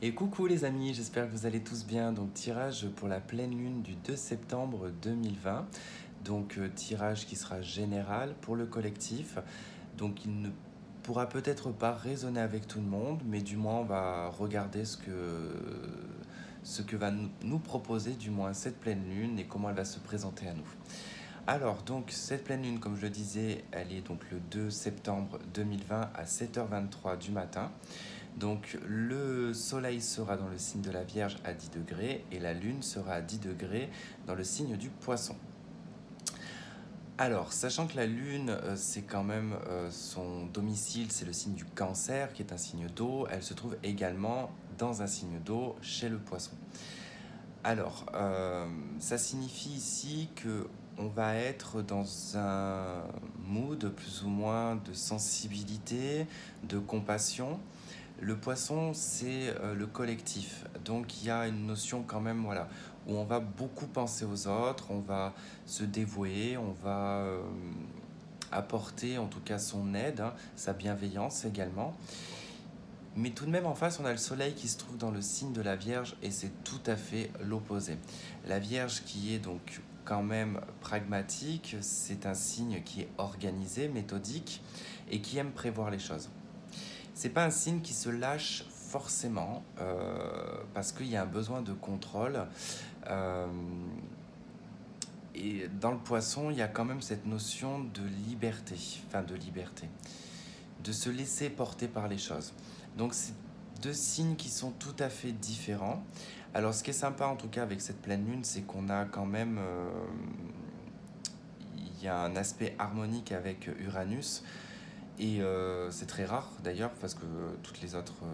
Et coucou les amis, j'espère que vous allez tous bien. Donc tirage pour la pleine lune du 2 septembre 2020. Donc tirage qui sera général pour le collectif. Donc il ne pourra peut-être pas résonner avec tout le monde, mais du moins on va regarder ce que va nous proposer du moins cette pleine lune et comment elle va se présenter à nous. Alors donc cette pleine lune, comme je le disais, elle est donc le 2 septembre 2020 à 7h23 du matin. Donc le soleil sera dans le signe de la Vierge à 10 degrés et la lune sera à 10 degrés dans le signe du Poisson. Alors, sachant que la lune, c'est quand même son domicile, c'est le signe du Cancer, qui est un signe d'eau, elle se trouve également dans un signe d'eau chez le Poisson. Alors, ça signifie ici que on va être dans un mood plus ou moins de sensibilité, de compassion. Le poisson, c'est le collectif. Donc il y a une notion quand même, voilà, où on va beaucoup penser aux autres, on va se dévouer, on va apporter en tout cas son aide, hein, sa bienveillance également. Mais tout de même en face, on a le soleil qui se trouve dans le signe de la Vierge et c'est tout à fait l'opposé. La Vierge qui est donc quand même pragmatique, c'est un signe qui est organisé, méthodique et qui aime prévoir les choses. C'est pas un signe qui se lâche forcément parce qu'il y a un besoin de contrôle. euh, et dans le poisson, il y a quand même cette notion de liberté, de se laisser porter par les choses. Donc c'est deux signes qui sont tout à fait différents. Alors ce qui est sympa en tout cas avec cette pleine lune, c'est qu'on a quand même, il y a un aspect harmonique avec Uranus. Et c'est très rare d'ailleurs parce que toutes les autres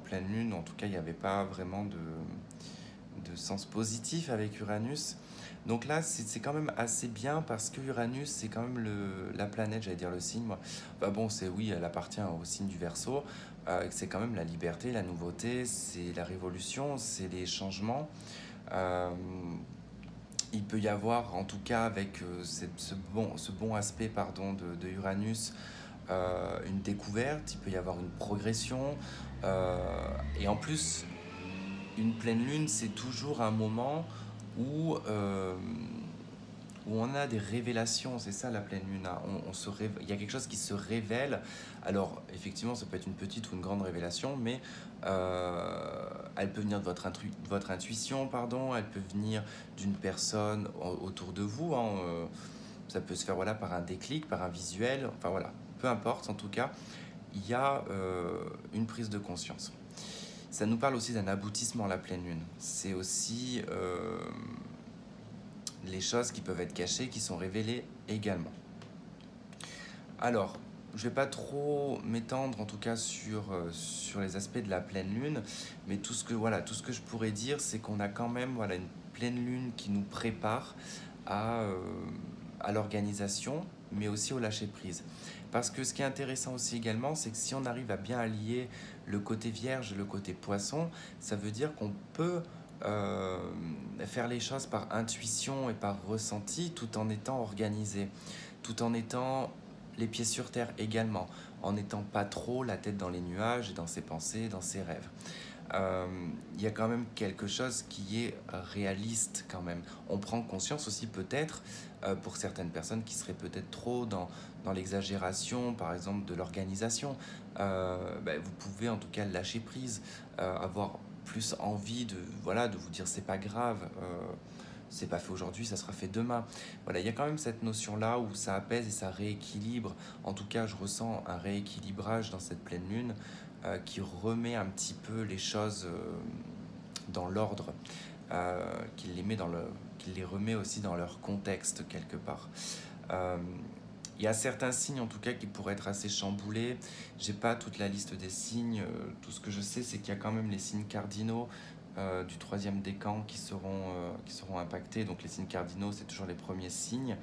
pleines lunes, en tout cas, il n'y avait pas vraiment de sens positif avec Uranus. Donc là, c'est quand même assez bien parce que Uranus, c'est quand même la planète, j'allais dire le signe. Moi. Bah bon, c'est oui, elle appartient au signe du Verseau. C'est quand même la liberté, la nouveauté, c'est la révolution, c'est les changements. Euh, il peut y avoir, en tout cas, avec ce bon aspect pardon, de Uranus, une découverte, il peut y avoir une progression. Et en plus, une pleine lune, c'est toujours un moment où, où on a des révélations, c'est ça la pleine lune. Hein. Il y a quelque chose qui se révèle. Alors, effectivement, ça peut être une petite ou une grande révélation, mais elle peut venir de votre intuition, pardon, elle peut venir d'une personne autour de vous. Hein, ça peut se faire voilà, par un déclic, par un visuel, enfin voilà, peu importe, en tout cas, il y a une prise de conscience. Ça nous parle aussi d'un aboutissement, la pleine lune. C'est aussi les choses qui peuvent être cachées, qui sont révélées également. Alors, je ne vais pas trop m'étendre en tout cas sur les aspects de la pleine lune, mais voilà, tout ce que je pourrais dire, c'est qu'on a quand même voilà, une pleine lune qui nous prépare à, euh, à l'organisation, mais aussi au lâcher-prise. Parce que ce qui est intéressant aussi également, c'est que si on arrive à bien allier le côté vierge et le côté poisson, ça veut dire qu'on peut euh, faire les choses par intuition et par ressenti tout en étant organisé, tout en étant les pieds sur terre également, en n'étant pas trop la tête dans les nuages et dans ses pensées, dans ses rêves. Il y a quand même quelque chose qui est réaliste quand même. On prend conscience aussi peut-être pour certaines personnes qui seraient peut-être trop dans l'exagération, par exemple, de l'organisation. Vous pouvez en tout cas lâcher prise, avoir plus envie voilà, de vous dire c'est pas grave. C'est pas fait aujourd'hui, ça sera fait demain. Voilà, il y a quand même cette notion-là où ça apaise et ça rééquilibre. En tout cas, je ressens un rééquilibrage dans cette pleine lune qui remet un petit peu les choses dans l'ordre, qui les remet aussi dans leur contexte quelque part. Il y a certains signes en tout cas qui pourraient être assez chamboulés. J'ai pas toute la liste des signes. Tout ce que je sais, c'est qu'il y a quand même les signes cardinaux du troisième décan qui seront impactés. Donc les signes cardinaux, c'est toujours les premiers signes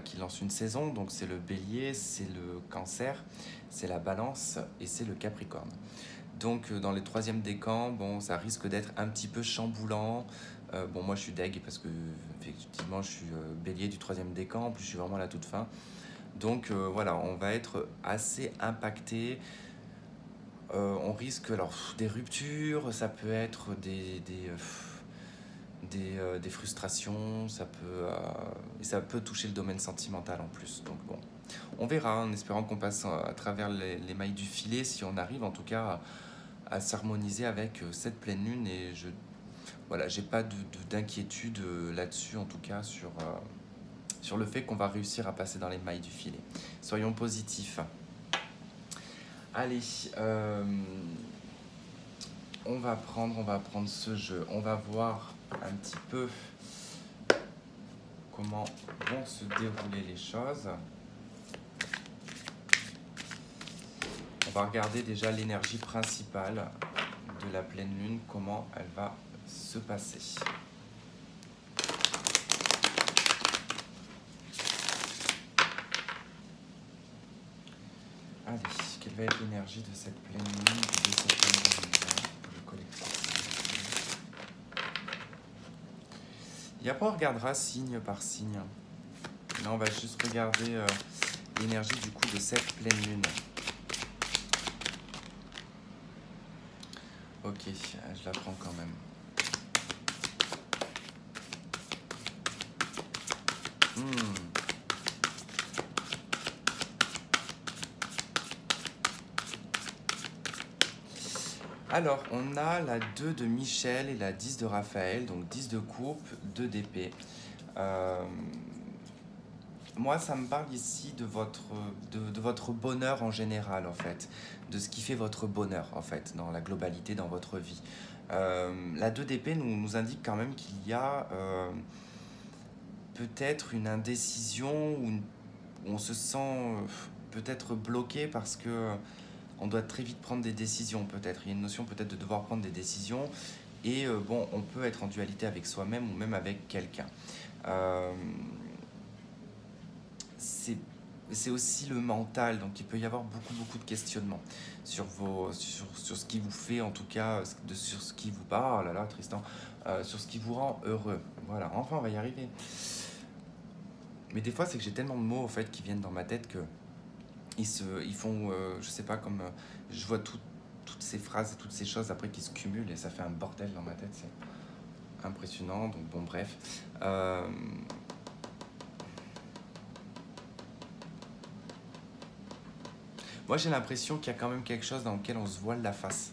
qui lancent une saison. Donc c'est le bélier, c'est le cancer, c'est la balance et c'est le capricorne. Donc dans les troisièmes décans, bon, ça risque d'être un petit peu chamboulant. Bon, moi je suis deg parce que effectivement je suis bélier du troisième décan, en plus je suis vraiment à la toute fin. Donc voilà, on va être assez impacté On risque alors des ruptures, ça peut être des frustrations, et ça peut toucher le domaine sentimental en plus. Donc bon, on verra, en espérant qu'on passe à travers les mailles du filet, si on arrive en tout cas à s'harmoniser avec cette pleine lune. Et voilà, j'ai pas d'inquiétude là-dessus, en tout cas sur le fait qu'on va réussir à passer dans les mailles du filet. Soyons positifs. Allez, on va prendre ce jeu. On va voir un petit peu comment vont se dérouler les choses. On va regarder déjà l'énergie principale de la pleine lune, comment elle va se passer. Allez, quelle va être l'énergie de cette pleine lune de septembre 2020 pour le collectif? Et après, on regardera signe par signe. Là, on va juste regarder l'énergie du coup de cette pleine lune. Ok, je la prends quand même. Alors, on a la 2 de Michel et la 10 de Raphaël, donc 10 de coupe, 2 d'épée. Moi, ça me parle ici de votre bonheur en général, en fait, de ce qui fait votre bonheur, en fait, dans la globalité, dans votre vie. La 2 d'épée nous indique quand même qu'il y a peut-être une indécision où on se sent peut-être bloqué parce que on doit très vite prendre des décisions, peut-être. Il y a une notion peut-être de devoir prendre des décisions. Et bon, on peut être en dualité avec soi-même ou même avec quelqu'un. C'est aussi le mental, donc il peut y avoir beaucoup de questionnements sur ce qui vous fait, en tout cas, sur ce qui vous parle, oh là là, Tristan, sur ce qui vous rend heureux. Voilà, enfin, on va y arriver. Mais des fois, c'est que j'ai tellement de mots, en fait, qui viennent dans ma tête que ils font, je sais pas, comme je vois toutes ces phrases et toutes ces choses après qui se cumulent et ça fait un bordel dans ma tête, c'est impressionnant. Donc bon, bref. Moi, j'ai l'impression qu'il y a quand même quelque chose dans lequel on se voile la face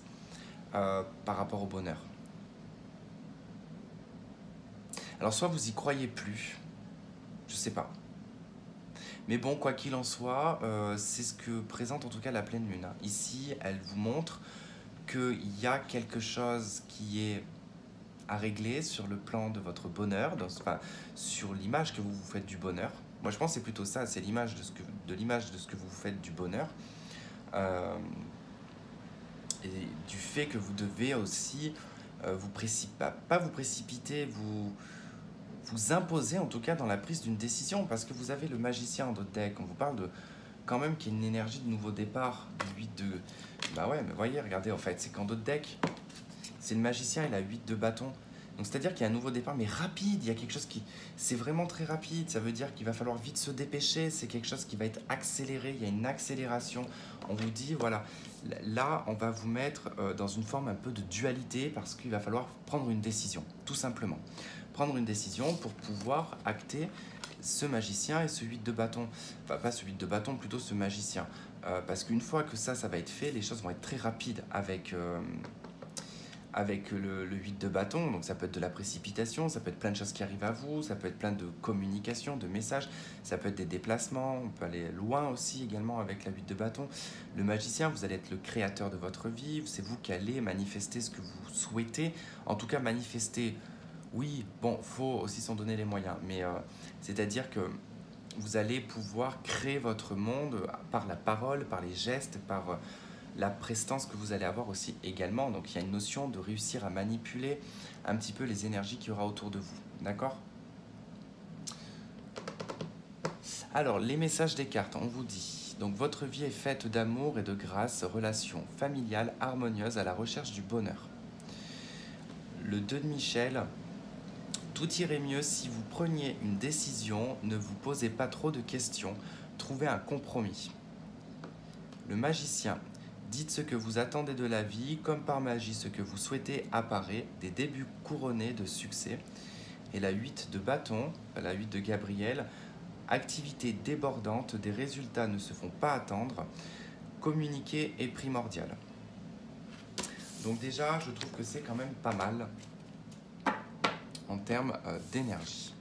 par rapport au bonheur. Alors, soit vous y croyez plus, je sais pas. Mais bon, quoi qu'il en soit, c'est ce que présente en tout cas la pleine lune. Ici, elle vous montre qu'il y a quelque chose qui est à régler sur le plan de votre bonheur, enfin, sur l'image que vous vous faites du bonheur. Moi, je pense que c'est plutôt ça, c'est l'image de ce que vous vous faites du bonheur. Et du fait que vous devez aussi pas vous précipiter, vous imposer en tout cas dans la prise d'une décision, parce que vous avez le magicien en votre deck. On vous parle de quand même qu'il y a une énergie de nouveau départ, du 8 de... Bah ouais, mais voyez, regardez, en fait, c'est qu'en d'autres decks, c'est le magicien et la 8 de bâton. Donc c'est-à-dire qu'il y a un nouveau départ, mais rapide, il y a quelque chose qui... C'est vraiment très rapide, ça veut dire qu'il va falloir vite se dépêcher, c'est quelque chose qui va être accéléré, il y a une accélération. On vous dit, voilà, là, on va vous mettre dans une forme un peu de dualité, parce qu'il va falloir prendre une décision, tout simplement. Prendre une décision pour pouvoir acter ce magicien et ce 8 de bâton. Enfin, pas ce 8 de bâton, plutôt ce magicien. Parce qu'une fois que ça va être fait, les choses vont être très rapides avec le 8 de bâton. Donc ça peut être de la précipitation, ça peut être plein de choses qui arrivent à vous, ça peut être plein de communication, de messages, ça peut être des déplacements, on peut aller loin aussi également avec la 8 de bâton. Le magicien, vous allez être le créateur de votre vie, c'est vous qui allez manifester ce que vous souhaitez, en tout cas manifester. Oui, bon, faut aussi s'en donner les moyens, mais c'est-à-dire que vous allez pouvoir créer votre monde par la parole, par les gestes, par la prestance que vous allez avoir aussi également. Donc il y a une notion de réussir à manipuler un petit peu les énergies qu'il y aura autour de vous. D'accord ? Alors, les messages des cartes, on vous dit. Donc votre vie est faite d'amour et de grâce, relations familiales harmonieuses à la recherche du bonheur. Le 2 de Michel... Tout irait mieux si vous preniez une décision, ne vous posez pas trop de questions, trouvez un compromis. Le magicien, Dites ce que vous attendez de la vie, comme par magie ce que vous souhaitez apparaît, des débuts couronnés de succès. Et la 8 de bâton, la 8 de Gabriel, activité débordante, des résultats ne se font pas attendre, communiquer est primordial. Donc déjà, je trouve que c'est quand même pas mal en termes d'énergie.